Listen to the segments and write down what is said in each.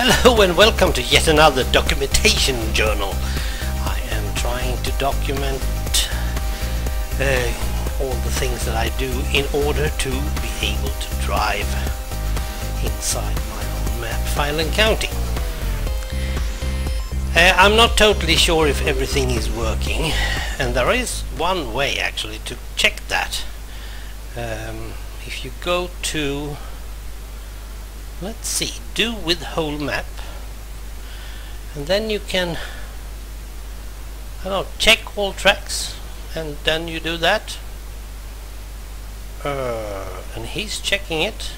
Hello and welcome to yet another documentation journal. I am trying to document all the things that I do in order to be able to drive inside my own map file and county. I'm not totally sure if everything is working, and there is one way actually to check that. If you go to, let's see, do with whole map, and then you can, I don't know, check all tracks, and then you do that, and he's checking it,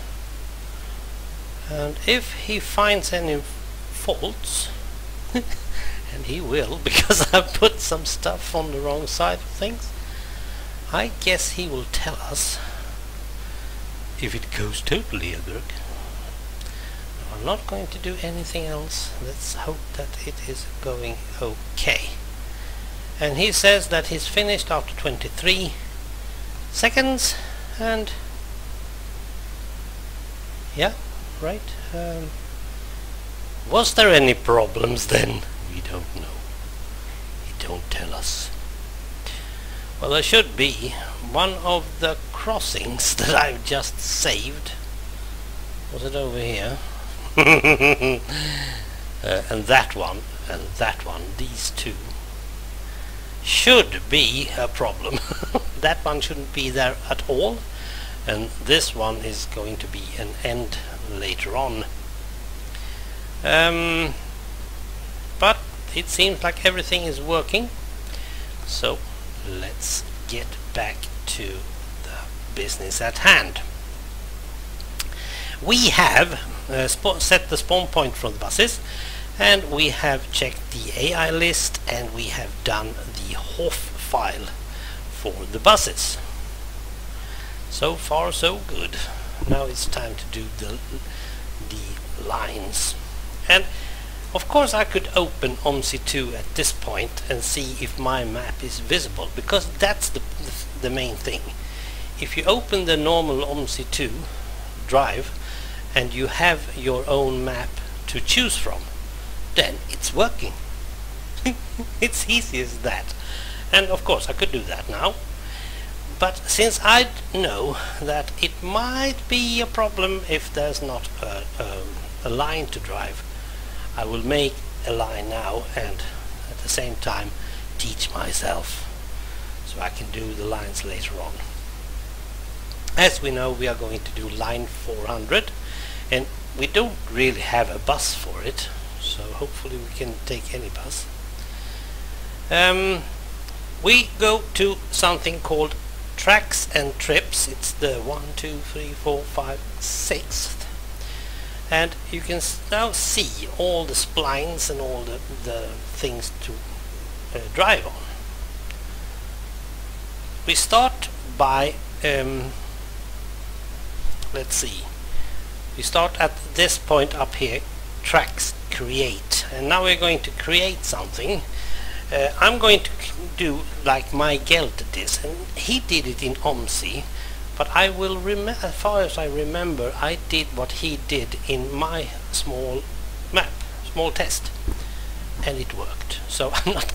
and if he finds any faults, and he will, because I put some stuff on the wrong side of things, I guess he will tell us if it goes totally amok. I'm not going to do anything else. Let's hope that it is going okay. And he says that he's finished after 23 seconds, and yeah, right. Was there any problems then? We don't know. He don't tell us. Well, there should be one of the crossings that I've just saved. Was it over here? And that one, these two should be a problem. That one shouldn't be there at all, and this one is going to be an end later on. But it seems like everything is working, so let's get back to the business at hand. We have set the spawn point for the buses, and we have checked the AI list, and we have done the HOF file for the buses. So far so good. Now it's time to do the lines. And of course I could open OMSI 2 at this point and see if my map is visible, because that's the main thing. If you open the normal OMSI 2 drive and you have your own map to choose from, then it's working. It's easy as that. And of course I could do that now, but since I know that it might be a problem if there's not a line to drive, I will make a line now and at the same time teach myself, so I can do the lines later on. As we know, we are going to do line 400, and we don't really have a bus for it, so hopefully we can take any bus. We go to something called tracks and trips. It's the 1, 2, 3, 4, 5, 6th. And you can now see all the splines and all the things to drive on. We start by, let's see, we start at this point up here, tracks create, and now we're going to create something. I'm going to do like Miguel did this, and he did it in OMSI, but I will as far as I remember, I did what he did in my small map, small test, and it worked. So I'm not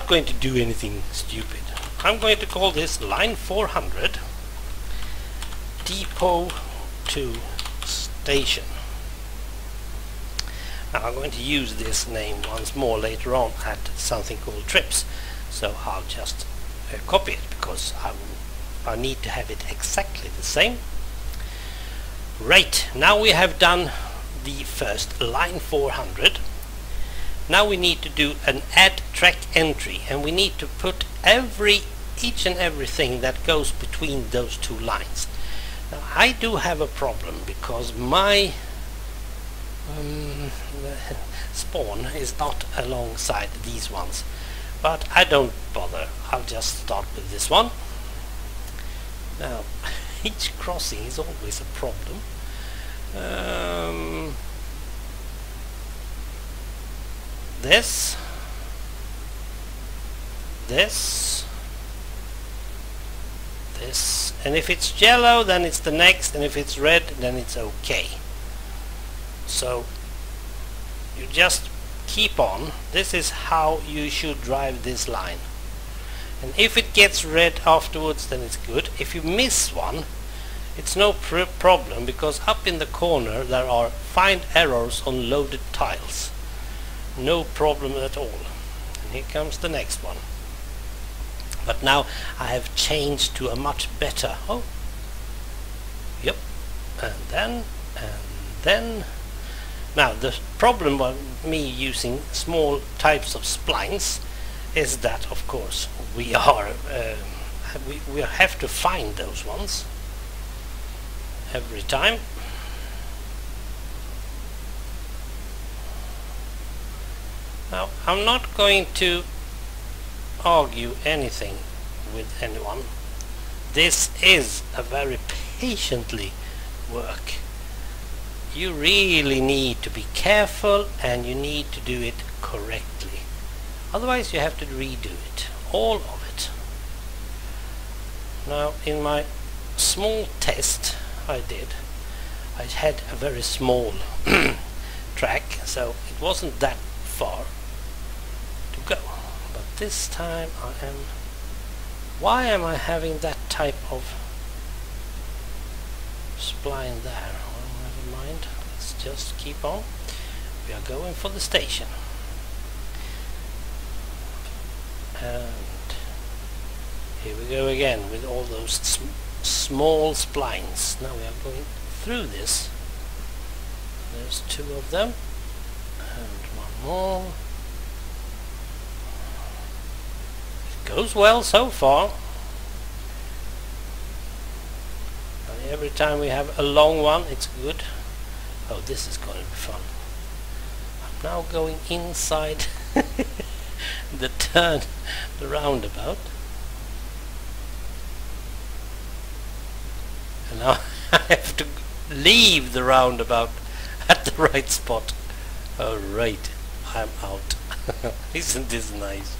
going to do anything stupid. I'm going to call this line 400 depot to station. Now I'm going to use this name once more later on at something called trips, so I'll just copy it, because I need to have it exactly the same. Right, now we have done the first line 400. Now we need to do an add track entry, and we need to put each and everything that goes between those two lines. Now I do have a problem, because my spawn is not alongside these ones, but I don't bother. I'll just start with this one. Now each crossing is always a problem. This, and if it's yellow then it's the next, and if it's red then it's okay. So you just keep on. This is how you should drive this line. And if it gets red afterwards, then it's good. If you miss one, it's no problem, because up in the corner there are find errors on loaded tiles. No problem at all. And here comes the next one. But now I have changed to a much better. Oh, yep. And then. Now the problem with me using small types of splines is that, of course, we have to find those ones every time. Now I'm not going to argue anything with anyone. This is a very patiently work. You really need to be careful, and you need to do it correctly. Otherwise you have to redo it, all of it. Now in my small test I had a very small track, so it wasn't that far to go. But this time why am I having that type of spline there? Well, never mind, let's just keep on. We are going for the station. And here we go again with all those small splines. Now we are going through this. There's 2 of them and 1 more. It goes well so far. And every time we have a long one, it's good. Oh, this is going to be fun. I'm now going inside the turn, the roundabout. And now I have to leave the roundabout at the right spot. Alright, I'm out. Isn't this nice?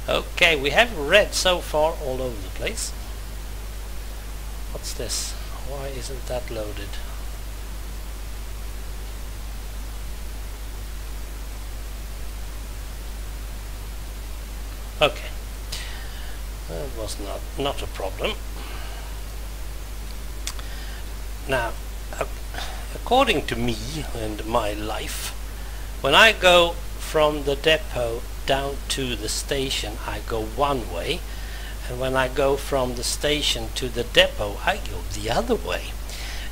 Okay, we have red so far all over the place. What's this? Why isn't that loaded? Okay, that was not a problem. Now, according to me and my life, when I go from the depot down to the station, I go one way, and when I go from the station to the depot, I go the other way.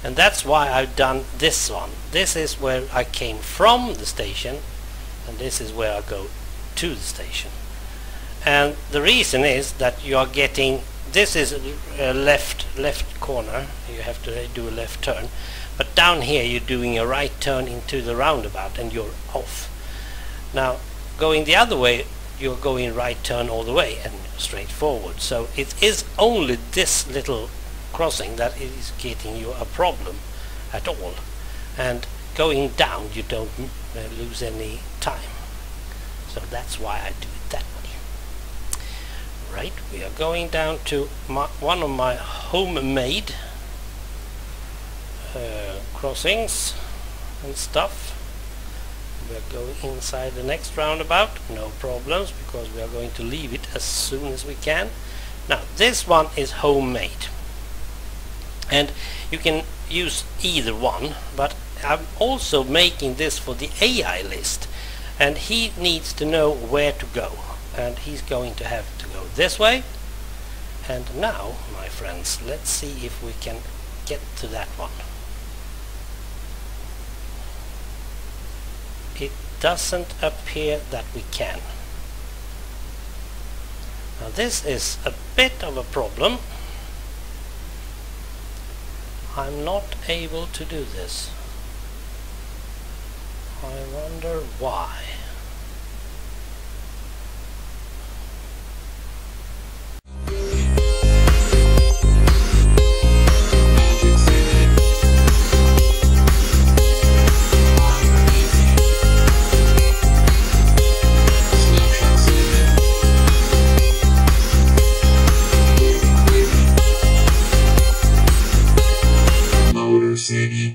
And that's why I've done this one. This is where I came from the station, and this is where I go to the station. And the reason is that you are getting, this is a left corner, you have to do a left turn, but down here you're doing a right turn into the roundabout and you're off. Now going the other way, you're going right turn all the way and straight forward. So it is only this little crossing that is getting you a problem at all, and going down you don't lose any time. So that's why I do it that way. Right, we are going down to one of my homemade crossings and stuff. We are going inside the next roundabout, no problems, because we are going to leave it as soon as we can. Now this one is homemade, and you can use either one, but I'm also making this for the AI list, and he needs to know where to go, and he's going to have to go this way. And now, my friends, let's see if we can get to that one. It doesn't appear that we can. Now this is a bit of a problem. I'm not able to do this. I wonder why. City.